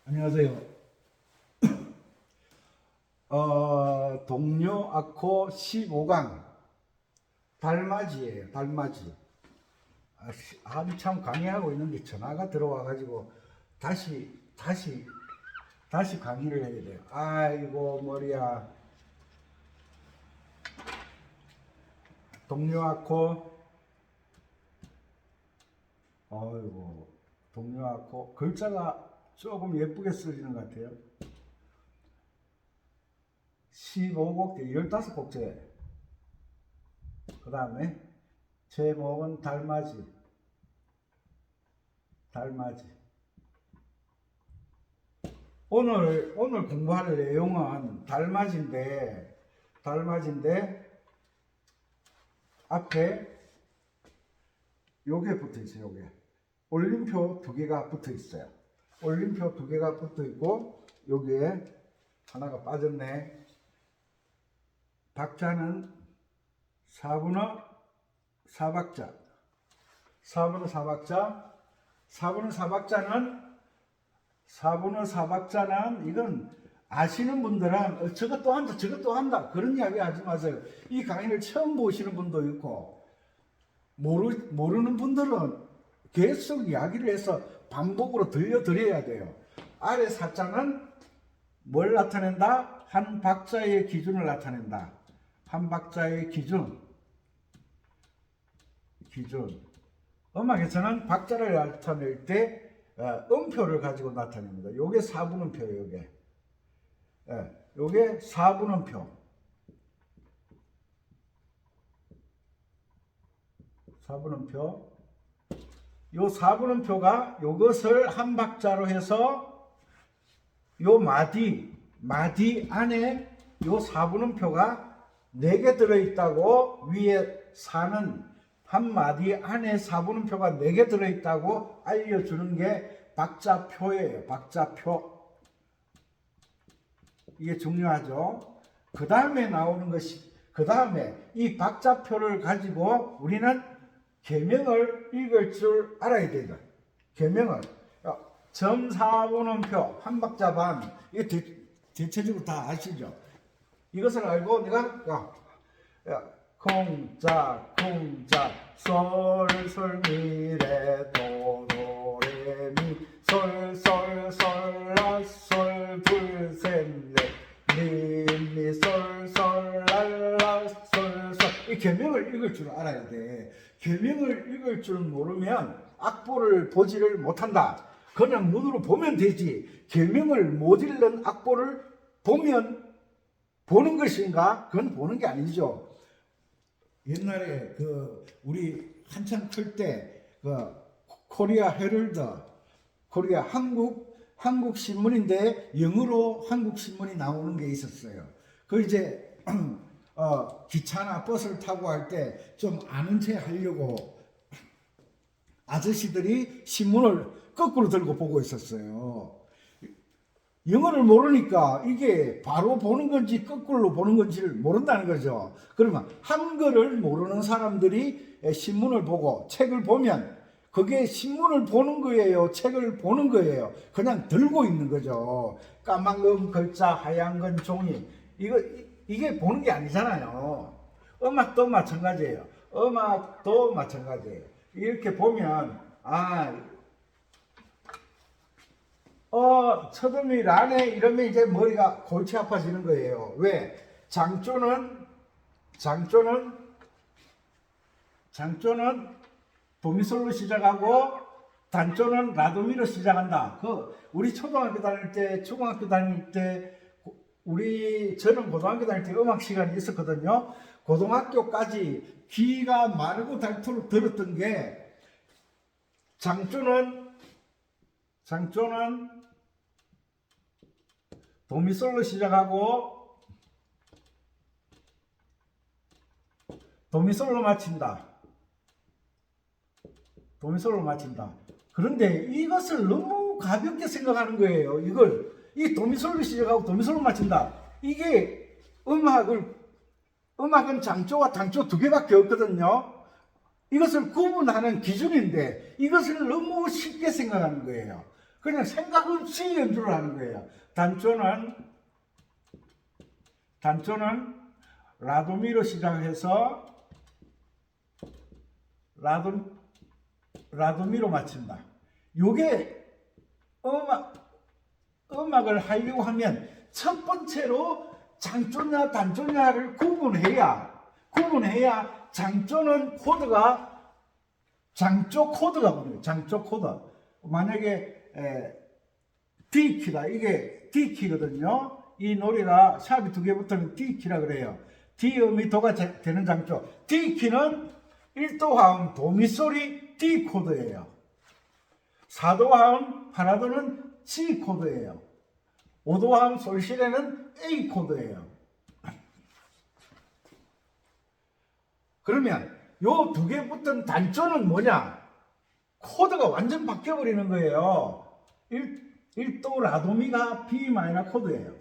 안녕하세요. 동료 아코 15강 달맞이에요. 달맞이. 한참 강의하고 있는데 전화가 들어와가지고 다시 강의를 해야 돼요. 아이고 머리야. 동료 아코. 어이고 동료 아코 글자가 조금 예쁘게 쓰지는 것 같아요. 15곡째, 15곡째. 그 다음에 제목은 달맞이. 오늘 공부할 내용은 달맞이인데 앞에 요게 붙어 있어요. 요게 올림표 두 개가 붙어 있어요. 올림표 두 개가 붙어 있고 여기에 하나가 빠졌네. 박자는 4분의 4박자. 4분의 4박자는 이건 아시는 분들은 저것도 한다 그런 이야기 하지 마세요. 이 강의를 처음 보시는 분도 있고 모르는 분들은 계속 이야기를 해서 반복으로 들려드려야 돼요. 아래 사자는 뭘 나타낸다? 한 박자의 기준을 나타낸다. 한 박자의 기준. 음악에서는 박자를 나타낼 때 음표를 가지고 나타냅니다. 요게 4분음표예요. 요게 4분음표. 4분음표. 요 4분음표가 요것을 한 박자로 해서 요 마디 안에 요 4분음표가 4개 들어있다고, 위에 사는 한 마디 안에 4분음표가 4개 들어있다고 알려주는 게 박자표예요. 박자표. 이게 중요하죠. 그 다음에 나오는 것이, 그 다음에 이 박자표를 가지고 우리는 계명을 읽을 줄 알아야 된다. 계명을. 점 4분음표, 한 박자 반. 이거 대체적으로 다 아시죠? 이것을 알고 내가 콩짝 솔솔미레도도레미 솔솔솔라솔 둘셋넷 미미 솔솔랄라솔솔. 이 계명을 읽을 줄 알아야 돼. 계명을 읽을 줄 모르면 악보를 보지를 못한다. 그냥 눈으로 보면 되지. 계명을 못 읽는 악보를 보는 것인가? 그건 보는 게 아니죠. 옛날에 우리 한참 클 때 코리아 헤럴드, 코리아 한국 신문인데 영어로 한국 신문이 나오는 게 있었어요. 그 이제 기차나 버스를 타고 할 때 좀 아는 체 하려고 아저씨들이 신문을 거꾸로 들고 보고 있었어요. 영어를 모르니까 이게 바로 보는 건지 거꾸로 보는 건지를 모른다는 거죠. 그러면 한글을 모르는 사람들이 신문을 보고 책을 보면 그게 신문을 보는 거예요? 책을 보는 거예요? 그냥 들고 있는 거죠. 까만 건 글자, 하얀 건 종이. 이게 보는 게 아니잖아요. 음악도 마찬가지예요. 이렇게 보면 첫음이 라네 이러면 이제 머리가 골치 아파지는 거예요. 왜? 장조는 도미솔로 시작하고 단조는 라도미로 시작한다. 우리 초등학교 다닐 때, 중학교 다닐 때, 저는 고등학교 다닐 때 음악 시간이 있었거든요. 고등학교까지 귀가 마르고 닳도록 들었던 게 장조는 도미솔로 시작하고 도미솔로 마친다. 그런데 이것을 너무 가볍게 생각하는 거예요. 이 도미솔로 시작하고 도미솔로 마친다. 이게 음악은 장조와 단조 두 개밖에 없거든요. 이것을 구분하는 기준인데 이것을 너무 쉽게 생각하는 거예요. 그냥 생각 없이 연주를 하는 거예요. 단조는 라도미로 시작해서 라도미로 마친다. 요게 음악을 하려고 하면 첫 번째로 장조냐 단조냐를 구분해야 장조는 코드가 장조 코드가 보여요. 장조 코드. 만약에 D키다. 이게 D키거든요. 이 노래가 샵이 두 개 붙으면 D키라 그래요. D음이 도가 되는 장조. D키는 1도 화음 도미솔이 D 코드예요. 4도 화음 파라도는 C 코드예요. 5도 화음 솔시레는 A 코드예요. 그러면 요 두 개 붙은 단조는 뭐냐? 코드가 완전 바뀌어버리는 거예요. 1도 라도미가 B 마이너 코드예요.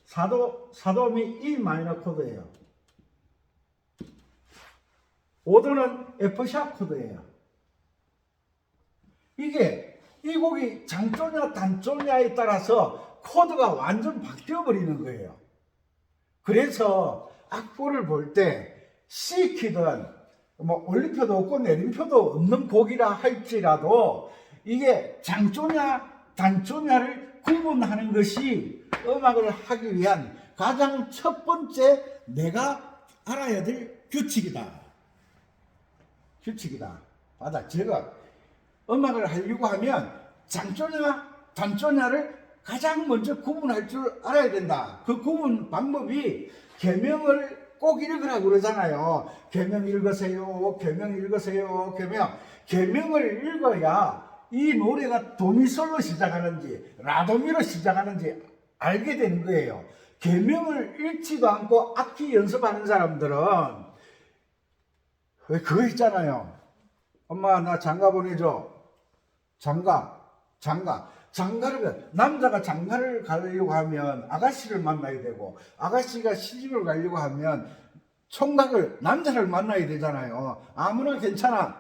4도미 E 마이너 코드예요. 5도는 F 샵 코드예요. 이게 이 곡이 장조냐 단조냐에 따라서 코드가 완전 바뀌어버리는 거예요. 그래서 악보를 볼 때 C키든 뭐 올림표도 없고 내림표도 없는 곡이라 할지라도 이게 장조냐 단조냐를 구분하는 것이 음악을 하기 위한 가장 첫 번째 내가 알아야 될 규칙이다. 맞아. 제가 음악을 하려고 하면 장조냐 단조냐를 가장 먼저 구분할 줄 알아야 된다. 그 구분 방법이 계명을 꼭 읽으라고 그러잖아요. 계명 읽으세요. 계명을 읽어야 이 노래가 도미솔로 시작하는지 라도미로 시작하는지 알게 되는 거예요. 계명을 읽지도 않고 악기 연습하는 사람들은 왜 그거 있잖아요. 엄마 나 장가 보내줘. 장가를 남자가 장가를 가려고 하면 아가씨를 만나야 되고 아가씨가 시집을 가려고 하면 총각을 남자를 만나야 되잖아요. 아무나 괜찮아.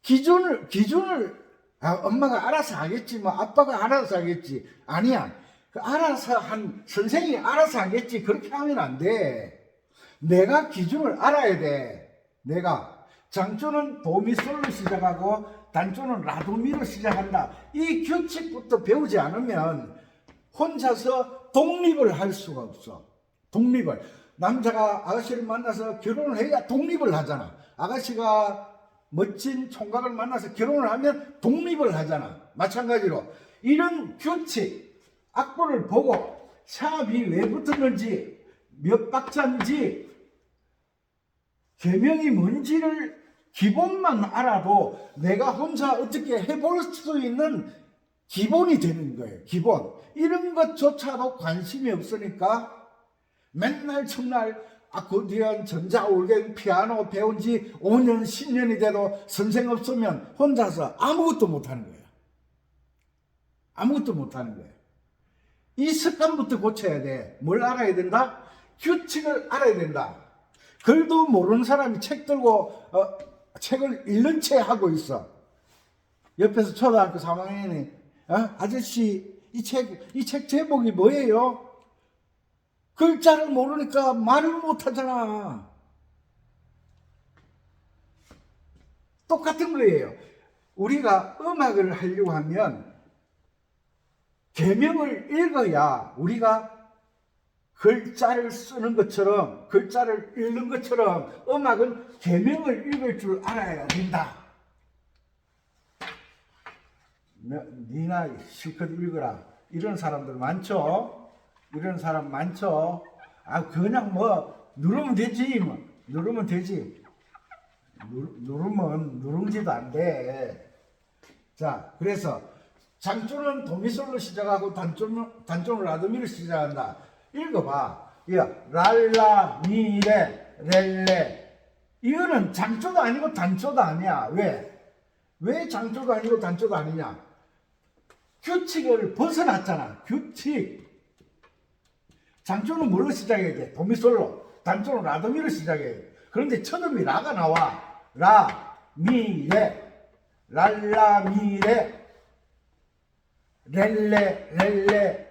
기준을 엄마가 알아서 하겠지 뭐 아빠가 알아서 하겠지. 아니야. 알아서 한 선생이 알아서 하겠지. 그렇게 하면 안 돼. 내가 기준을 알아야 돼. 내가 장조는 도미솔로 시작하고 단조는 라도미로 시작한다. 이 규칙부터 배우지 않으면 혼자서 독립을 할 수가 없어. 남자가 아가씨를 만나서 결혼을 해야 독립을 하잖아. 아가씨가 멋진 총각을 만나서 결혼을 하면 독립을 하잖아. 마찬가지로 이런 규칙, 악보를 보고 샵이 왜 붙었는지 몇 박자인지 계명이 뭔지를 기본만 알아도 내가 혼자 어떻게 해볼 수 있는 기본이 되는 거예요. 기본. 이런 것조차도 관심이 없으니까 맨날 첫날 아코디언, 전자올갱, 피아노 배운 지 5년, 10년이 돼도 선생 없으면 혼자서 아무것도 못하는 거예요. 이 습관부터 고쳐야 돼. 뭘 알아야 된다? 규칙을 알아야 된다. 글도 모르는 사람이 책 들고 책을 읽는 채 하고 있어. 옆에서 초등학교 3학년이 아저씨 이 책 제목이 뭐예요? 글자를 모르니까 말을 못하잖아. 똑같은 거예요. 우리가 음악을 하려고 하면 계명을 읽어야 우리가 글자를 쓰는 것처럼 글자를 읽는 것처럼 음악은 계명을 읽을 줄 알아야 된다. 니나 실컷 읽어라. 이런 사람들 많죠. 그냥 뭐 누르면 되지. 누르면 누룽지도 안 돼. 자, 그래서 장조는 도미솔로 시작하고 단조는 라도미로 시작한다. 읽어봐. 랄라, 미레, 렐레. 이거는 장조도 아니고 단조도 아니야. 왜 장조도 아니고 단조도 아니냐? 규칙을 벗어났잖아. 규칙. 장조는 뭘로 시작해야 돼? 도미솔로. 단조는 라도미로 시작해야 돼. 그런데 첫음이 라가 나와. 라. 미레, 랄라 미레, 렐레 렐레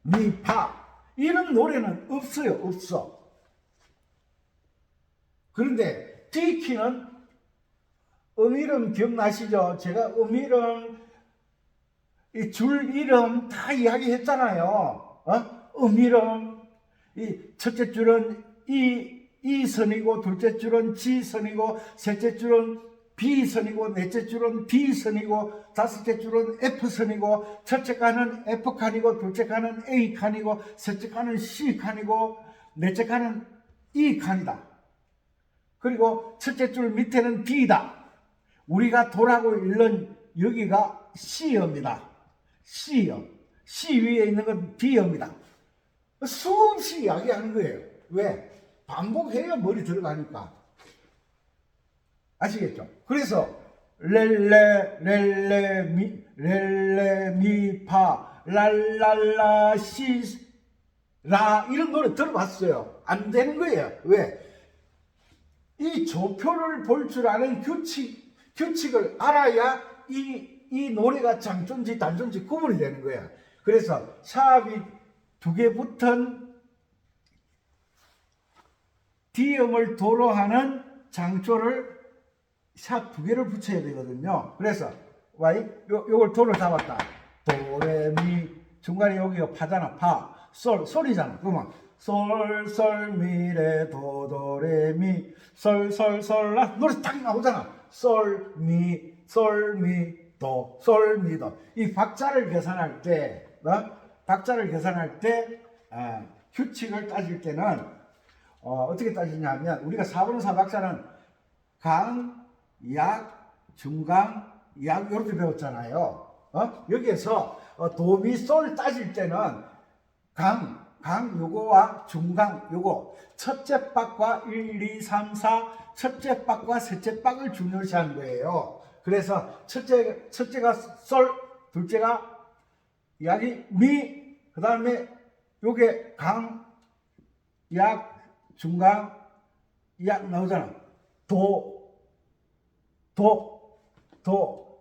미파 이런 노래는 없어요. 없어. 그런데 D키는 음이름 기억나시죠? 제가 음이름 이 줄 이름 다 이야기했잖아요. 음이름 이 첫째 줄은 이 선이고 둘째 줄은 G 선이고 셋째 줄은 B 선이고 넷째 줄은 B 선이고 다섯째 줄은 F 선이고 첫째 칸은 F 칸이고 둘째 칸은 A 칸이고 셋째 칸은 C 칸이고 넷째 칸은 E 칸이다. 그리고 첫째 줄 밑에는 D다. 우리가 도라고 읽는 여기가 C입니다. C요. C 위에 있는 건 D입니다. 수없이 이야기하는 거예요. 왜? 반복해야 머리 들어가니까. 아시겠죠? 그래서 렐레 미파 랄랄라 시 라 이런 노래 들어봤어요. 안 되는 거예요. 왜? 이 조표를 볼 줄 아는 규칙을 알아야 이 노래가 장조인지 단조인지 구분이 되는 거야. 그래서 샵이 두 개 붙은 D음을 도로 하는 장조를 샵 두 개를 붙여야 되거든요. 그래서 요걸 도로 잡았다. 도레미 중간에 여기가 파잖아. 파. 솔이잖아. 그러면 솔 미레 도도레미 솔 라 노래 딱 나오잖아. 솔 미 도 이 박자를 계산할 때 규칙을 따질 때는 어떻게 따지냐면 우리가 4분音 박자는 강, 약, 중강, 약 이렇게 배웠잖아요. 여기에서 도미솔 따질 때는 강 요거와 중강 요거 첫째 박과 1, 2, 3, 4 첫째 박과 셋째 박을 중요시한 거예요. 그래서 첫째가 솔, 둘째가 약이 미, 그 다음에 요게 강, 약, 중강, 약 나오잖아.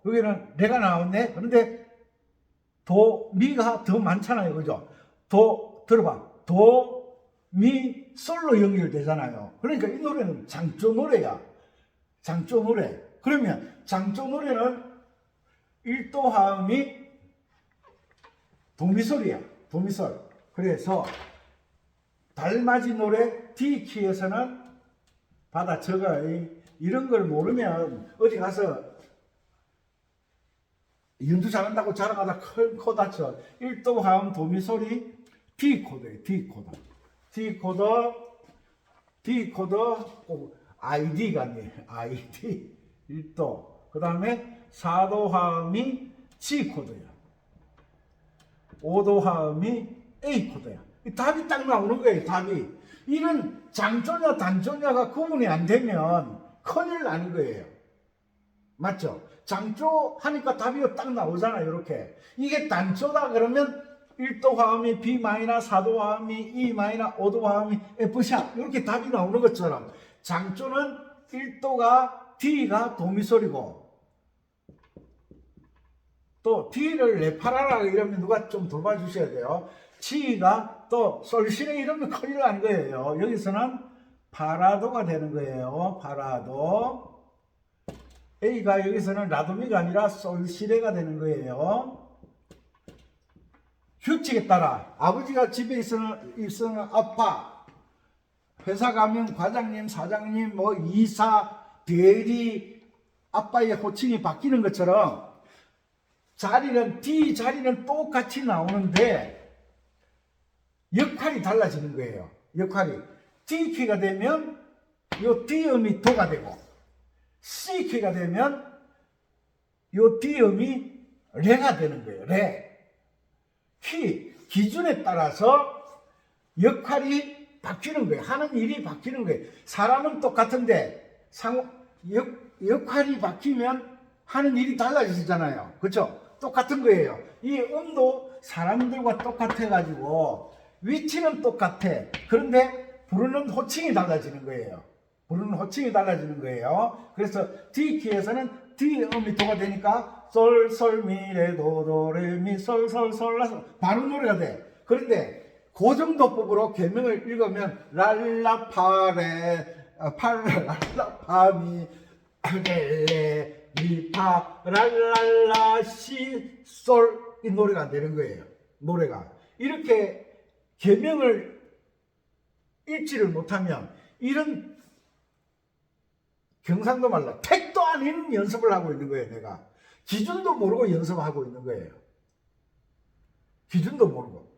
여기는 레가 나왔네. 그런데 미가 더 많잖아요. 그죠? 들어봐. 미, 솔로 연결되잖아요. 그러니까 이 노래는 장조 노래야. 장조 노래. 그러면 장조 노래는 1도 화음이 도미솔이야. 도미솔. 그래서 달맞이 노래 D키에서는 받아 적어. 이런 걸 모르면 어디 가서 연주 잘한다고 자랑하다 큰 코 다쳐. 1도 화음 도미솔이 D코드예요. D코드 ID가 아니에요. ID 1도. 그 다음에 4도 화음이 G코드야. 5도 화음이 A코드야. 답이 딱 나오는 거예요. 답이. 이런 장조냐 단조냐가 구분이 안 되면 큰일 나는 거예요. 맞죠? 장조 하니까 답이 딱 나오잖아요. 이렇게. 이게 단조다 그러면 1도 화음이 B 마이너, 4도 화음이 E 마이너, 5도 화음이 F샵 이렇게 답이 나오는 것처럼 장조는 1도가 D가 도미솔이고 또 D를 레파라라 이러면 누가 좀 돌봐주셔야 돼요. G가 또 솔시레 이러면 큰일 나는 거예요. 여기서는 파라도가 되는 거예요. 파라도. A가 여기서는 라도미가 아니라 솔시레가 되는 거예요. 규칙에 따라 아버지가 집에 있으는 아빠, 회사 가면 과장님, 사장님, 이사, 대리, 아빠의 호칭이 바뀌는 것처럼 D 자리는 똑같이 나오는데 역할이 달라지는 거예요. 역할이. D키가 되면 요 D음이 도가 되고 C키가 되면 요 D음이 레가 되는 거예요. 레. 기준에 따라서 역할이 바뀌는 거예요. 하는 일이 바뀌는 거예요. 사람은 똑같은데 역할이 바뀌면 하는 일이 달라지잖아요. 그렇죠? 똑같은 거예요. 이 음도 사람들과 똑같아가지고 위치는 똑같아. 그런데 부르는 호칭이 달라지는 거예요. 부르는 호칭이 달라지는 거예요. 그래서 D 키에서는 D 음이 도가 되니까 솔, 솔, 미, 레, 도, 도, 레, 미, 솔, 솔, 솔, 라, 솔. 바로 노래가 돼. 그런데 고정도법으로 계명을 읽으면 랄라, 파, 레, 랄라, 파, 미, 레, 미, 파, 랄랄라, 시, 솔. 이 노래가 되는 거예요. 노래가. 이렇게 계명을 읽지를 못하면 이런 경상도 말로 택도 아닌 연습을 하고 있는 거예요. 내가 기준도 모르고 연습하고 있는 거예요. 기준도 모르고.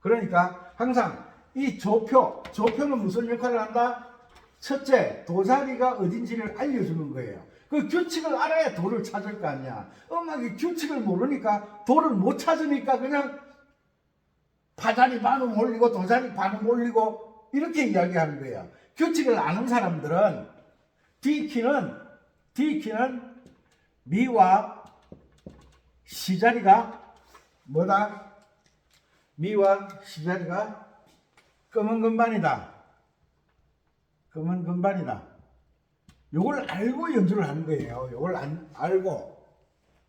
그러니까 항상 이 조표는 무슨 역할을 한다? 첫째, 도자리가 어딘지를 알려주는 거예요. 그 규칙을 알아야 도를 찾을 거 아니야. 음악이 규칙을 모르니까 도를 못 찾으니까 그냥 파자리 반음 올리고 도자리 반음 올리고 이렇게 이야기하는 거예요. 규칙을 아는 사람들은 D키는 미와 C자리가 뭐다? 미와 C자리가 검은 건반이다. 검은 건반이다. 요걸 알고 연주를 하는 거예요. 요걸 알고.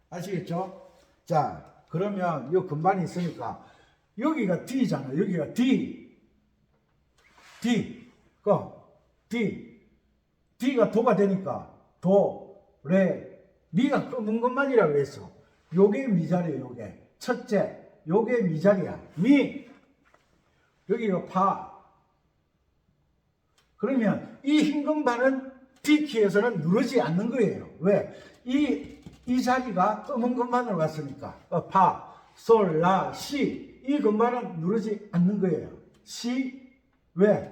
아시겠죠? 자, 그러면 요 건반이 있으니까 여기가 D잖아. 여기가 D. D가 도가 되니까 도, 레, 미가 검은 것만이라고 했어. 요게 미자리야. 요게 첫째, 요게 미자리야. 미, 여기가 파. 그러면 이 흰 건반은 D키에서는 누르지 않는 거예요. 왜? 이 자리가 검은 건반으로 갔으니까 파, 솔, 라, 시. 이 건반은 누르지 않는 거예요. 시. 왜?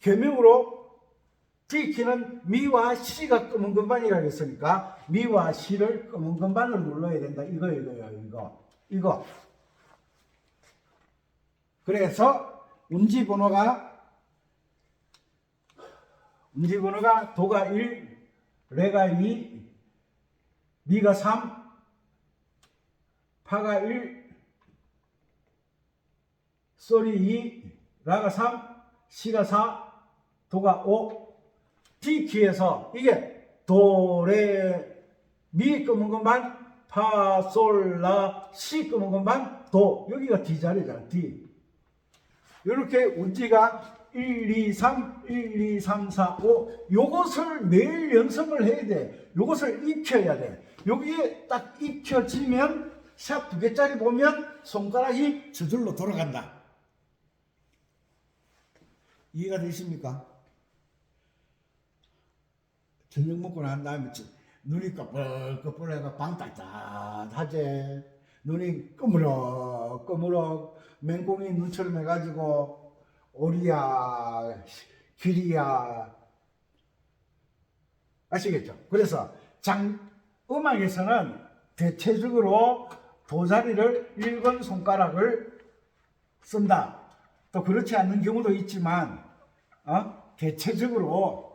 계명으로 D키는 미와 C가 검은 건반이라고 했으니까 미와 C를 검은 건반으로 눌러야 된다. 이거. 그래서 운지번호가 도가 1, 레가 2, 미가 3, 파가 1, 솔이 2, 라가 3, 시가 4, 도가 5. D키에서 이게 도, 레, 미 검은 건반, 파, 솔, 라, 시 검은 건반, 도. 여기가 D자리잖아. D. 이렇게 운지가 1, 2, 3, 1, 2, 3, 4, 5. 요것을 매일 연습을 해야 돼. 요것을 익혀야 돼. 여기에 딱 익혀지면 샷 2개짜리 보면 손가락이 저절로 돌아간다. 이해가 되십니까? 저녁 먹고 난 다음에 눈이 꺼불꺼불해가 방 따뜻하지. 눈이 꺼무럭꺼무럭 맹꽁이 눈처럼 해가지고 오리야 길이야. 아시겠죠? 그래서 음악에서는 대체적으로 도자리를 1번 손가락을 쓴다. 또 그렇지 않는 경우도 있지만 대체적으로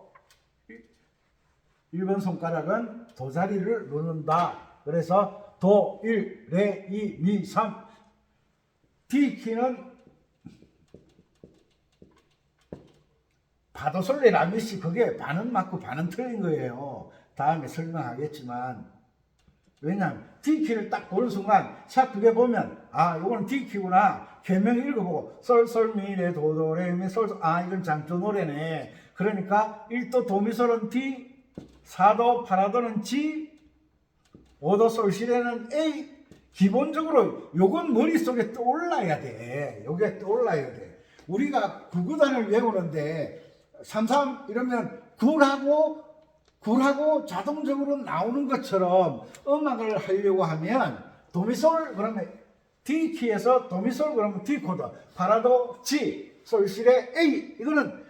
1번 손가락은 도자리를 누른다. 그래서 도, 1, 레, 2, 미, 3. D키는 파도솔레 라미시 그게 반은 맞고 반은 틀린 거예요. 다음에 설명하겠지만 왜냐하면 D키를 딱 보는 순간 샷 2개 보면 이거는 D키구나. 계명 읽어보고 솔솔미레 도도레미 솔솔 이건 장조 노래네. 그러니까 1도 도미솔은 D, 4도 파라도는 G, 5도 솔시레는 A. 기본적으로 요건 머릿속에 떠올라야 돼. 요게 떠올라야 돼. 우리가 구구단을 외우는데 33 이러면 굴하고 자동적으로 나오는 것처럼 음악을 하려고 하면 도미솔 그러면 D키에서 도미솔 그러면 D 코드, 파라도 G, 솔시레 A. 이거는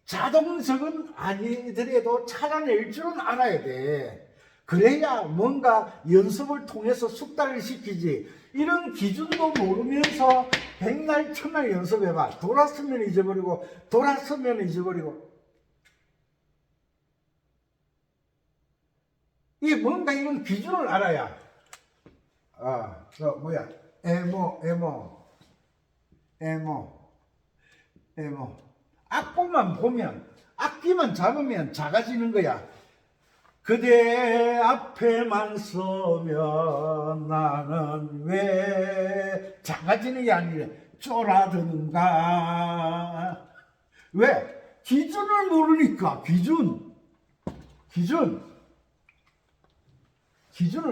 자동적은 아니더라도 찾아낼 줄은 알아야 돼. 그래야 뭔가 연습을 통해서 숙달을 시키지. 이런 기준도 모르면서 백날 천날 연습해봐. 돌았으면 잊어버리고 이게 뭔가 이런 기준을 알아야 에모 악보만 보면 악기만 잡으면 작아지는 거야. 그대 앞에만 서면 나는 왜 작아지는 게 아니라 쫄아드는가. 왜? 기준을 모르니까. 기준을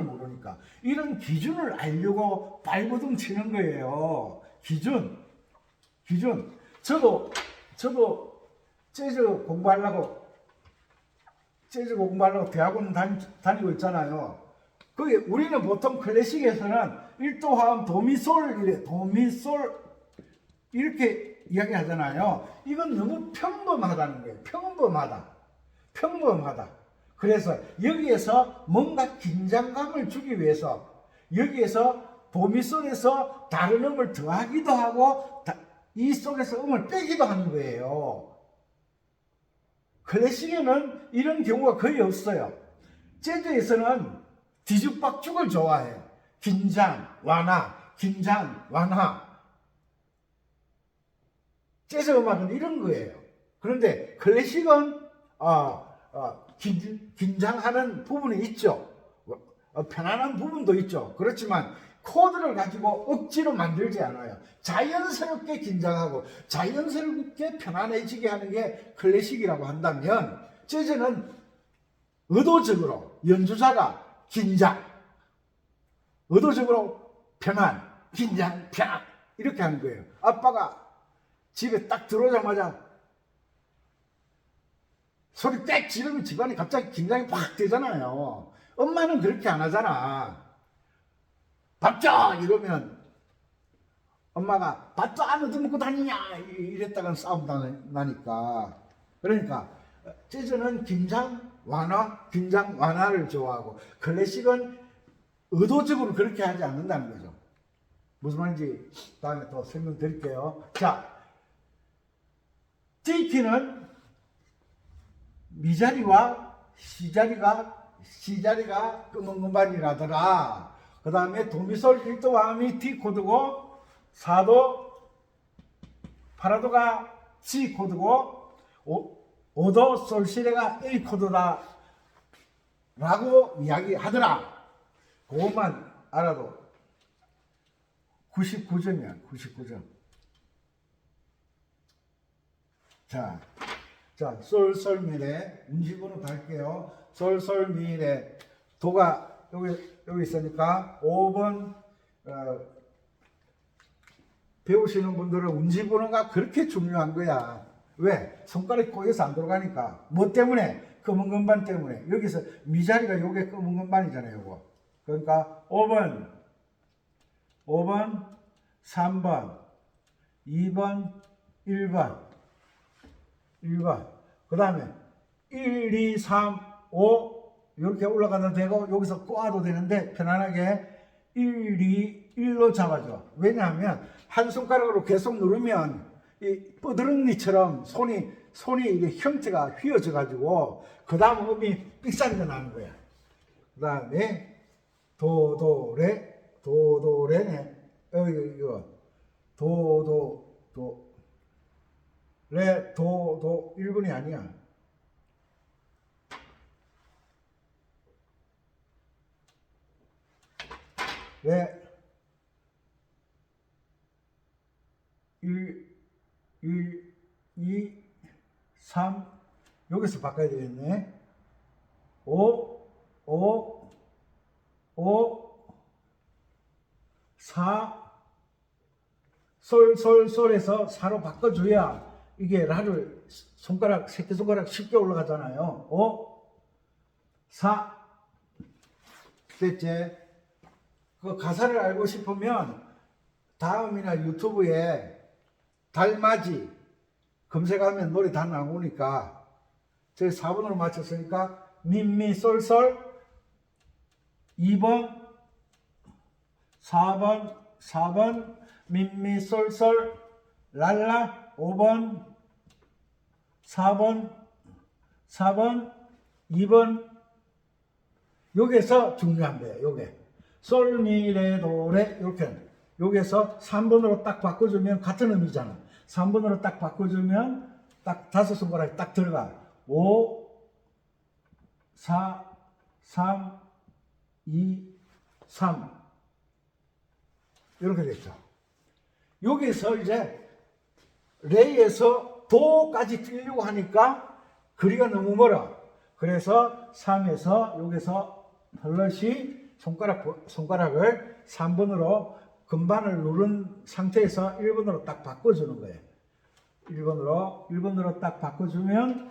모르니까. 이런 기준을 알려고 발버둥 치는 거예요. 기준. 저도 재즈 공부하려고 대학원 다니고 있잖아요. 거기 우리는 보통 클래식에서는 1도 화음 도미솔 이렇게 이야기하잖아요. 이건 너무 평범하다는 거예요. 평범하다. 그래서 여기에서 뭔가 긴장감을 주기 위해서 여기에서 도미솔에서 다른 음을 더하기도 하고 이 속에서 음을 빼기도 하는 거예요. 클래식에는 이런 경우가 거의 없어요. 재즈에서는 뒤죽박죽을 좋아해요. 긴장, 완화. 재즈 음악은 이런 거예요. 그런데 클래식은 긴장하는 부분이 있죠. 편안한 부분도 있죠. 그렇지만 코드를 가지고 억지로 만들지 않아요. 자연스럽게 긴장하고 자연스럽게 편안해지게 하는 게 클래식이라고 한다면, 재즈는 의도적으로 연주자가 긴장, 의도적으로 편안, 긴장, 편안 이렇게 하는 거예요. 아빠가 집에 딱 들어오자마자 소리 땡 지르면 집안이 갑자기 긴장이 팍 되잖아요. 엄마는 그렇게 안 하잖아. 밥 줘! 이러면 엄마가 밥도 안 얻어먹고 다니냐! 이랬다가 싸움 나니까. 그러니까 재즈는 긴장 완화를 좋아하고, 클래식은 의도적으로 그렇게 하지 않는다는 거죠. 무슨 말인지 다음에 또 설명드릴게요. 자, D키는 미자리와 C자리가 끄는 음반이라더라. 그 다음에 도미솔 1도 화음이 D 코드고 4도 8도가 G 코드고 5도 솔시레가 A 코드다 라고 이야기하더라. 그것만 알아도 99점이야. 99점. 자, 솔솔미레 운지부로 갈게요. 솔솔미레 도가 여기 있으니까 5번 배우시는 분들은 운지부로가 그렇게 중요한 거야. 왜? 손가락이 꼬여서 안 들어가니까. 뭐 때문에? 검은 건반 때문에. 여기서 미자리가 요게 검은 건반이잖아요. 요거. 그러니까 5번, 3번, 2번, 1번. 그 다음에 1, 2, 3, 5 이렇게 올라가도 되고, 여기서 꼬아도 되는데 편안하게 1, 2, 1로 잡아줘. 왜냐하면 한 손가락으로 계속 누르면 이 뻐드렁니처럼 손이 이게 형태가 휘어져 가지고 그 다음 음이 삑사리가 나는 거야. 그 다음에 도도레네. 이거 레, 도 1분이 아니야. 레 1, 2, 3 여기서 바꿔야 되겠네. 5, 4 솔에서 4로 바꿔줘야 이게 라를 새끼손가락 쉽게 올라가잖아요. 5, 4 됐지? 그 가사를 알고 싶으면 다음이나 유튜브에 달맞이 검색하면 노래 다 나오니까, 저희 4번으로 맞췄으니까 민미 솔솔 2번 4번 민미 솔솔 랄라 5번 4번 2번. 여기서 중요한 거예요. 요게 솔미레도레 이렇게. 여기서 3번으로 딱 바꿔주면 같은 음이잖아. 3번으로 딱 바꿔주면 딱 다섯 손가락이 딱 들어가. 5, 4, 3, 2, 3. 이렇게 됐죠. 여기서 이제 레에서 도까지 뛰려고 하니까 거리가 너무 멀어. 그래서 3에서 여기서 플러시 손가락을 3번으로 건반을 누른 상태에서 1번으로 딱 바꿔주는 거예요. 1번으로 딱 바꿔주면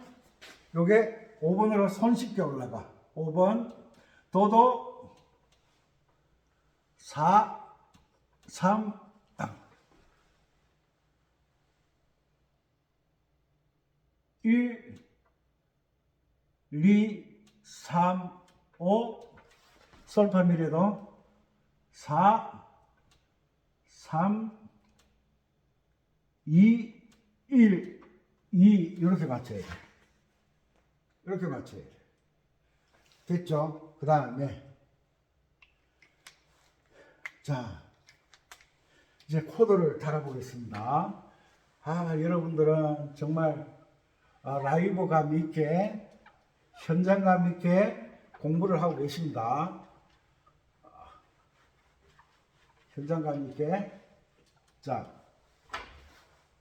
요게 5번으로 손쉽게 올라가. 5번 도도 4, 3, 1, 2, 3, 5 솔파미레도 4, 3, 2, 1, 2 이렇게 맞춰야 돼. 이렇게 맞춰야 돼. 됐죠? 그 다음에 자 이제 코드를 달아보겠습니다. 여러분들은 정말 라이브감 있게 현장감 있게 공부를 하고 계십니다. 현장감 있게. 자,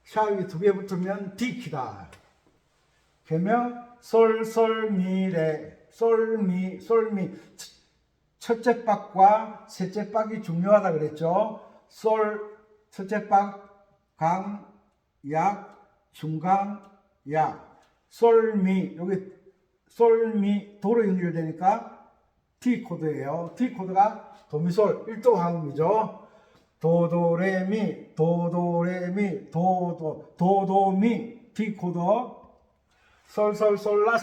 샤위 2개 붙으면 D키다. 개명 솔솔미레 솔미 첫째 박과 셋째 박이 중요하다 그랬죠. 솔 첫째 박 강, 약, 중강, 약. 솔미 여기 솔미 도로 연결되니까 D 코드예요. D 코드가 도미솔 1도 화음이죠. 도도레미 도도레미 도도미 D 코드 솔솔솔라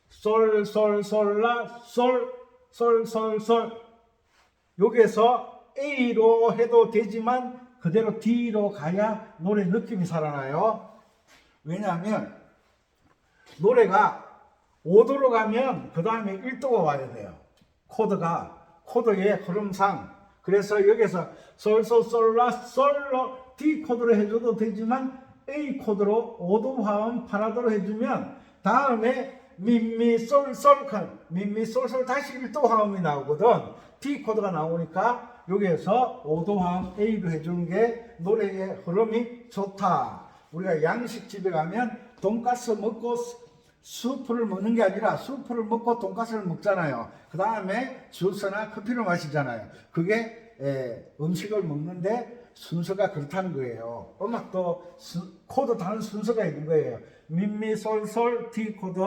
솔솔솔라 솔솔솔 여기에서 A로 해도 되지만 그대로 D로 가야 노래 느낌이 살아나요. 왜냐하면 노래가 5도로 가면 그 다음에 1도가 와야 돼요. 코드의 흐름상. 그래서 여기서 솔솔솔라 솔로 D 코드로 해줘도 되지만 A 코드로 5도 화음 8도로 해주면 다음에 미미솔솔 미미솔솔 다시 1도 화음이 나오거든. D 코드가 나오니까 여기에서 5도 화음 A로 해주는 게 노래의 흐름이 좋다. 우리가 양식집에 가면 돈가스 먹고 수프를 먹는 게 아니라 수프를 먹고 돈가스를 먹잖아요. 그 다음에 주스나 커피를 마시잖아요. 그게 음식을 먹는데 순서가 그렇다는 거예요. 음악도 코드 다른 순서가 있는 거예요. 미미솔솔 D 코드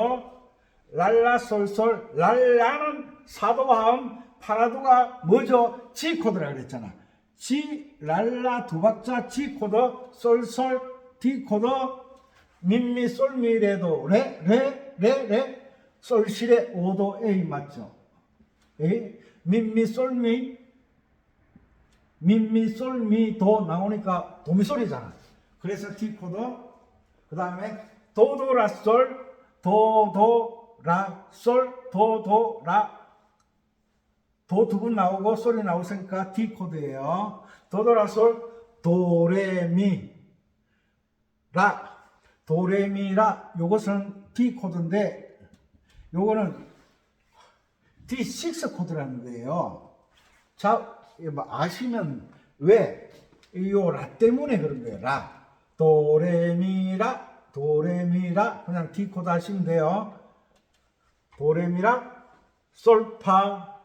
랄라솔솔 랄라는 4도 화음 8도가 뭐죠? G 코드라 그랬잖아. G 랄라 두 박자 G 코드 솔솔 D 코드 미미 솔미레도 레 솔시레 5도 A 맞죠? A 미미 솔미 도 나오니까 도미솔이잖아. 그래서 D 코드 그 다음에 도도라솔 도도라솔 도도라 도 두 번 나오고 솔이 나오니까 D 코드예요. 도도라솔 도레미 라 도레미라 요것은 D 코드인데 요거는 D6 코드라는 거예요. 자, 아시면 왜? 요 라 때문에 그런 거예요. 라 도레미라 그냥 D 코드 하시면 돼요. 도레미라 솔파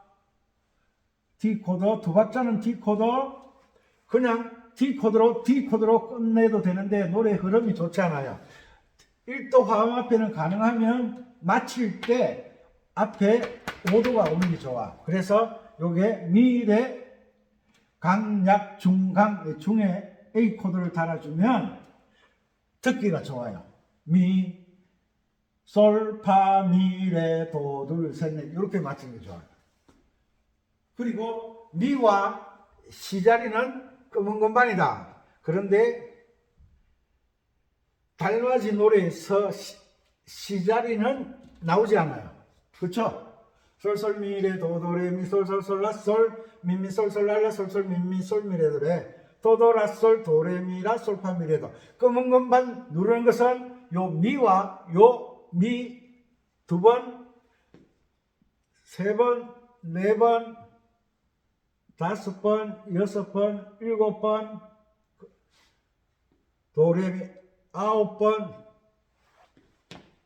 D 코드 두 박자는 D 코드 그냥 D 코드로 끝내도 되는데 노래 흐름이 좋지 않아요. 1도 화음 앞에는 가능하면 마칠 때 앞에 5도가 오는 게 좋아. 그래서 요게 미레 강약 중강 중에 A 코드를 달아주면 듣기가 좋아요. 미 솔파 미레 도 둘 셋 넷 이렇게 맞추는 게 좋아요. 그리고 미와 시 자리는 검은 건반이다. 그런데 달맞이 노래에서 시 자리는 나오지 않아요. 그렇죠? 솔솔미레 도도레미 솔솔솔라 솔 미미 솔솔랄라 솔솔 미미 솔미레 도레 도도라솔 도레미라솔파미레도. 검은 건반 누르는 것은 요 미와 요 미 두 번, 세 번, 네 번, 다섯 번, 여섯 번, 일곱 번, 도레미 아홉 번,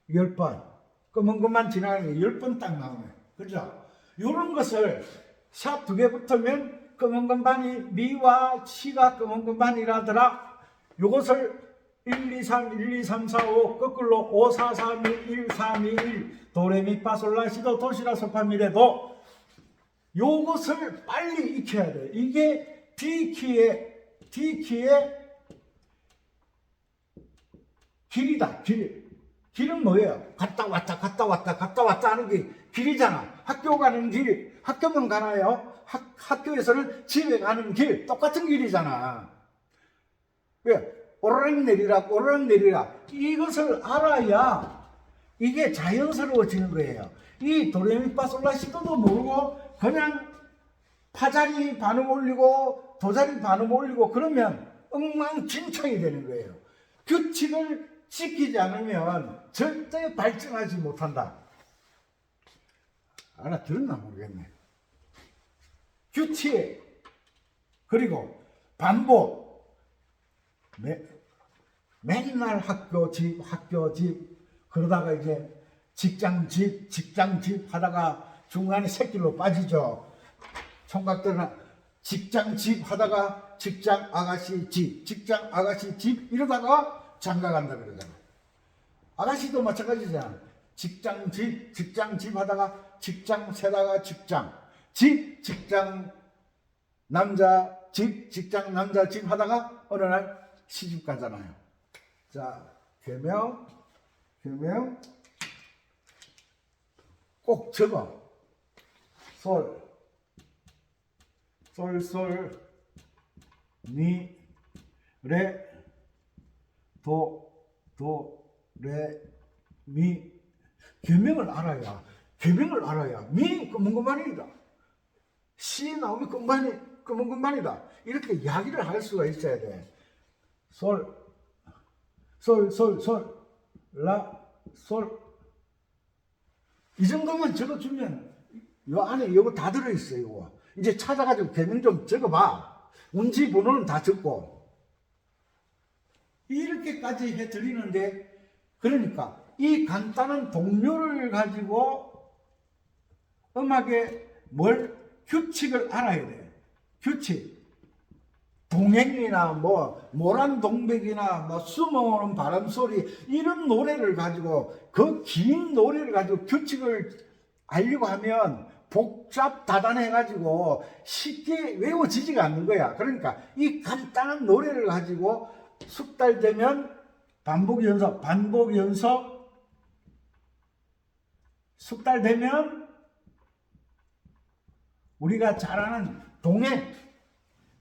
10번. 검은 것만 지나가면 10번 딱 나오네. 그죠? 요런 것을 샵 두 개 붙으면 검은 건반이 미와 시가 검은 건반이라더라. 요것을 1, 2, 3, 1, 2, 3, 4, 5 거꾸로 5, 4, 3, 2, 1, 3, 2, 1 도레미파솔라시도 도시라솔파미레도 요것을 빨리 익혀야 돼. 이게 D키의 길이다. 길은 뭐예요? 갔다 왔다 하는 게 길이잖아. 학교 가는 길, 학교만 가나요? 학교에서는 집에 가는 길, 똑같은 길이잖아. 왜? 오르락 내리락. 이것을 알아야 이게 자연스러워지는 거예요. 이 도레미파솔라시도도 모르고 그냥 파자리 반음 올리고 도자리 반음 올리고 그러면 엉망진창이 되는 거예요. 규칙을 지키지 않으면 절대 발전하지 못한다. 알아들었나 모르겠네. 규칙, 그리고 반복. 맨날 학교 집 그러다가 이제 직장 집 하다가 중간에 새길로 빠지죠. 총각들은 직장 집 하다가 직장 아가씨 집 이러다가 장가 간다 그러잖아. 아가씨도 마찬가지잖아. 직장 집 하다가 직장 세다가 직장 남자 집 하다가 어느 날 시집 가잖아요. 자, 개명 꼭 적어. 솔 미 레 도 레 미. 개명을 알아야 미 검은 건반이다. 시 나오면 검은 건반이다. 이렇게 이야기를 할 수가 있어야 돼. 솔 라 솔. 이 정도만 적어주면 요 안에 이거 다 들어있어요. 이거 이제 찾아가지고 개명 좀 적어봐. 운지 번호는 다 적고 이렇게까지 해드리는데, 그러니까 이 간단한 동료를 가지고 음악의 규칙을 알아야 돼. 규칙. 동행이나 모란동백이나 숨어오는 바람소리 이런 노래를 가지고, 그 긴 노래를 가지고 규칙을 알려고 하면 복잡다단해가지고 쉽게 외워지지가 않는 거야. 그러니까 이 간단한 노래를 가지고 숙달되면 반복 연습 숙달되면 우리가 잘 아는 동행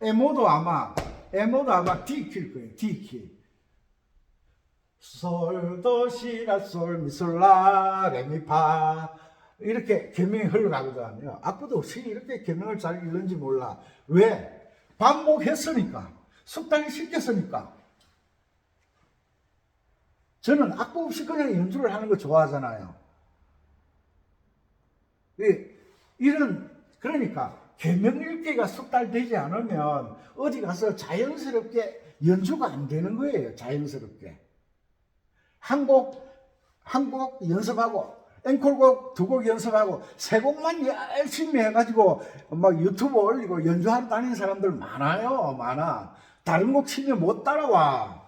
에모도 아마 D키일 거예요. D키. 솔도시라 솔미솔라 레미파 이렇게 개명이 흘러가거든요. 악보도 없이 이렇게 개명을 잘 읽는지 몰라. 왜? 반복했으니까. 숙달이 시켰으니까. 저는 악보 없이 그냥 연주를 하는 거 좋아하잖아요. 그러니까 개명 읽기가 숙달되지 않으면 어디 가서 자연스럽게 연주가 안 되는 거예요. 자연스럽게. 한 곡 연습하고 앵콜곡 2곡 연습하고 3곡만 열심히 해가지고 막 유튜브 올리고 연주하러 다니는 사람들 많아. 다른 곡 치면 못 따라와.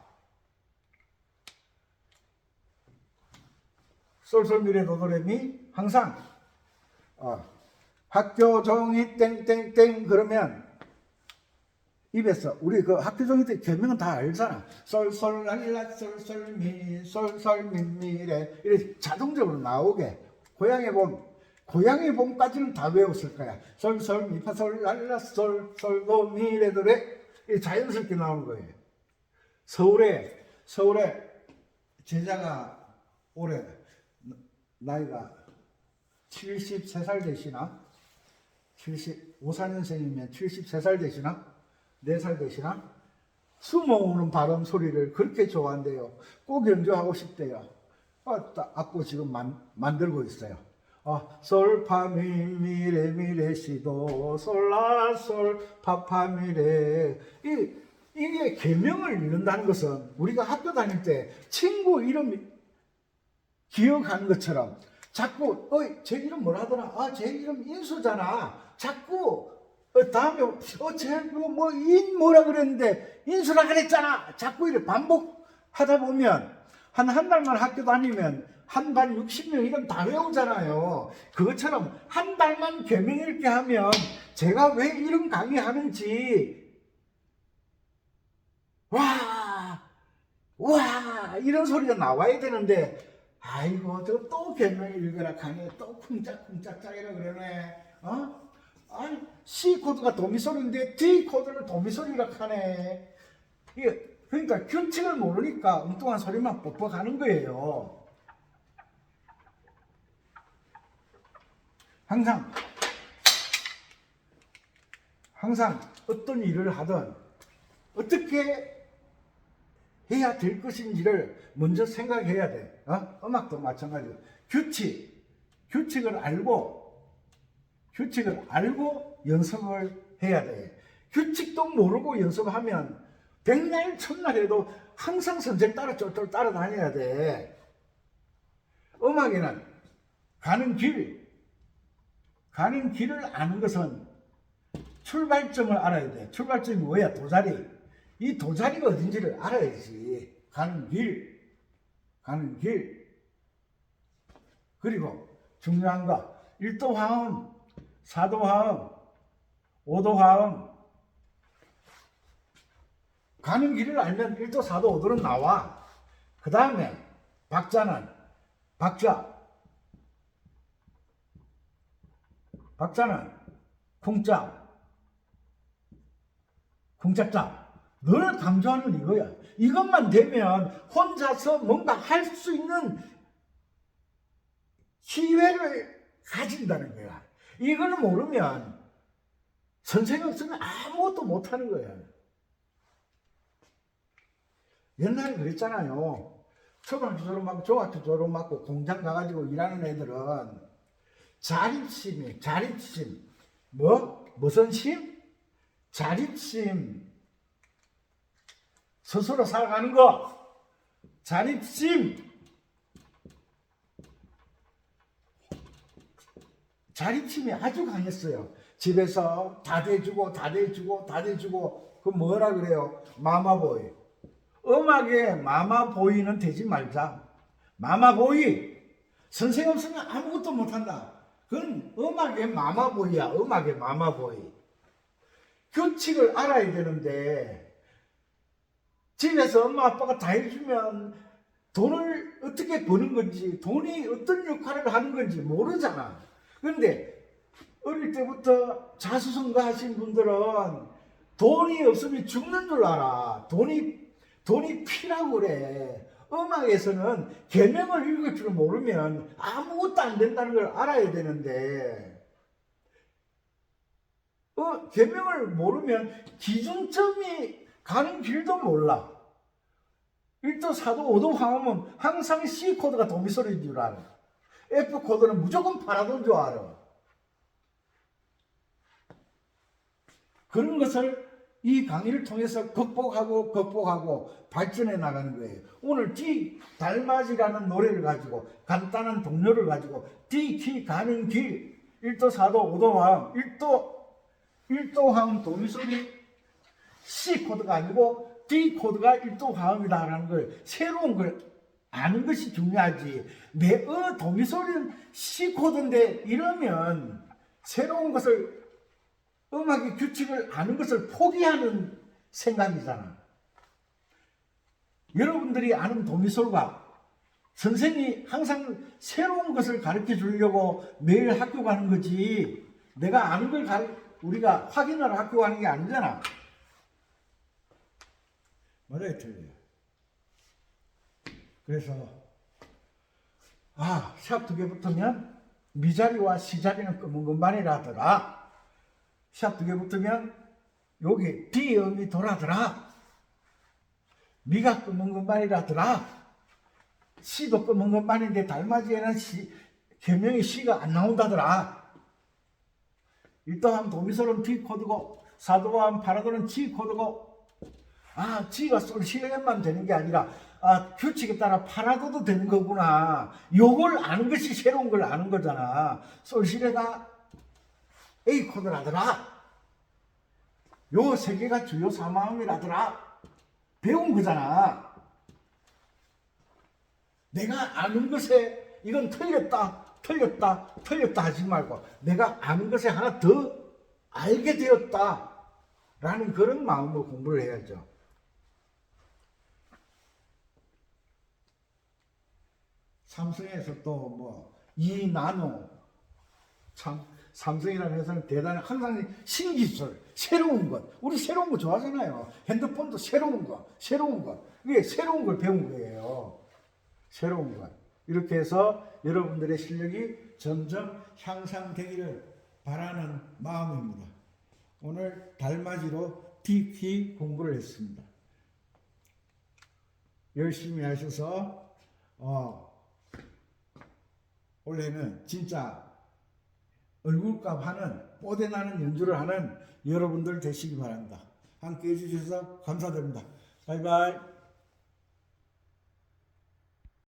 솔솔미레 도도레미 항상 학교 종이 땡땡땡 그러면 입에서 우리 그 학교 종이 때 개명은 다 알잖아. 솔솔랄라 솔솔미 솔솔미미레 이렇게 자동적으로 나오게. 고양이 봄까지는 다 외웠을 거야. 솔솔미파 솔랄라 솔솔도미레도레 이게 자연스럽게 나오는 거예요. 서울에 제자가 올해 나이가 73살 되시나? 54년생이면 73살 되시나? 4살 되시나? 숨어오는 발음 소리를 그렇게 좋아한대요. 꼭 연주하고 싶대요. 악보 지금 만들고 있어요. 솔파미미레미레 시도 솔라솔 파파미레. 이게 계명을 읽는다는 것은 우리가 학교 다닐 때 친구 이름 기억하는 것처럼 자꾸 제 이름 뭐라더라? 제 이름 인수잖아. 자꾸 다음에 쟤뭐인 뭐라 그랬는데 인수라 그랬잖아. 자꾸 이렇게 반복하다 보면 한 달만 학교 다니면 한 반 60명 이름 다 외우잖아요. 그것처럼 한 달만 계명 읽게 하면 제가 왜 이런 강의하는지 와 이런 소리가 나와야 되는데 아이고 저 또 계명 읽으라 강의 또 쿵짝쿵짝 짜이라 그러네. 아니 C 코드가 도미솔인데 D 코드를 도미솔이라 하네. 그러니까 규칙을 모르니까 엉뚱한 소리만 뻑뻑하는 거예요. 항상 어떤 일을 하든 어떻게 해야 될 것인지를 먼저 생각해야 돼. 음악도 마찬가지고 규칙을 알고 연습을 해야 돼. 규칙도 모르고 연습하면 백날 첫날 해도 항상 선생 따라 쫄쫄 따라다녀야 돼. 음악에는 가는 길을 아는 것은 출발점을 알아야 돼. 출발점이 뭐야? 도자리. 이 도자리가 어딘지를 알아야지. 가는 길. 그리고 중요한 거 1도 화음, 4도 화음, 5도 화음. 가는 길을 알면 1도, 4도, 5도는 나와. 그 다음에 박자는 쿵짝짝 늘 강조하는 이거야. 이것만 되면 혼자서 뭔가 할 수 있는 기회를 가진다는 거야. 이걸 모르면 선생 없으면 아무것도 못하는 거야. 옛날에 그랬잖아요. 초등학교 졸업하고 중학교 졸업하고 공장 가가지고 일하는 애들은 자립심. 무슨 심? 자립심. 스스로 살아가는 거. 자립심이 아주 강했어요. 집에서 다 대주고 그 뭐라 그래요? 마마보이. 음악에 마마보이는 되지 말자. 마마보이. 선생 없으면 아무것도 못한다. 그건 음악의 마마보이야. 음악의 마마보이. 규칙을 알아야 되는데 집에서 엄마 아빠가 다 해주면 돈을 어떻게 버는 건지 돈이 어떤 역할을 하는 건지 모르잖아. 그런데 어릴 때부터 자수성가 하신 분들은 돈이 없으면 죽는 줄 알아. 돈이 피라고 그래. 음악에서는 계명을 읽을 줄 모르면 아무것도 안 된다는 걸 알아야 되는데 계명을 모르면 기준점이 가는 길도 몰라. 1도, 4도, 5도 화음은 항상 C 코드가 도미솔인 줄 알아. F 코드는 무조건 파라도인 줄 알아. 그런 것을 이 강의를 통해서 극복하고 발전해 나가는 거예요. 오늘 D 달맞이라는 노래를 가지고 간단한 동료를 가지고 D 키 가는 길 1도, 4도, 5도 화음 1도 화음 도미솔이 C 코드가 아니고 D 코드가 1도 화음이다라는 걸 새로운 걸 아는 것이 중요하지. 도미솔은 C 코드인데 이러면 새로운 것을 음악의 규칙을 아는 것을 포기하는 생각이잖아. 여러분들이 아는 도미솔과 선생님이 항상 새로운 것을 가르쳐 주려고 매일 학교 가는 거지. 내가 아는 걸 우리가 확인하러 학교 가는 게 아니잖아. 맞아요, 틀려요. 그래서 시합 2개 붙으면 미자리와 시자리는 끄문금반이라 하더라. 시합 2개 붙으면 여기 D음이 돌아더라. 미가 검은 것만이라더라. 씨도 검은 것만인데 달맞이에는 개명이 씨가 안 나온다더라. 이 또한 도미소는 D 코드고 사도와 파라도는 G 코드고 G가 솔시에만 되는 게 아니라 규칙에 따라 파라도도 되는 거구나. 요걸 아는 것이 새로운 걸 아는 거잖아. 솔시레가 A 코드라더라. 요 세 개가 주요 사마음이라더라. 배운 거잖아. 내가 아는 것에 이건 틀렸다 하지 말고 내가 아는 것에 하나 더 알게 되었다 라는 그런 마음으로 공부를 해야죠. 삼성에서 또 뭐 이나노, 참 삼성이라는 회사는 대단히 항상 신기술, 새로운 것. 우리 새로운 거 좋아하잖아요. 핸드폰도 새로운 것. 이게 새로운 걸 배운 거예요. 새로운 것. 이렇게 해서 여러분들의 실력이 점점 향상되기를 바라는 마음입니다. 오늘 달맞이로 DT 공부를 했습니다. 열심히 하셔서 올해는 진짜 얼굴값 하는 뽀대나는 연주를 하는 여러분들 되시기 바랍니다. 함께 해주셔서 감사드립니다. 바이바이.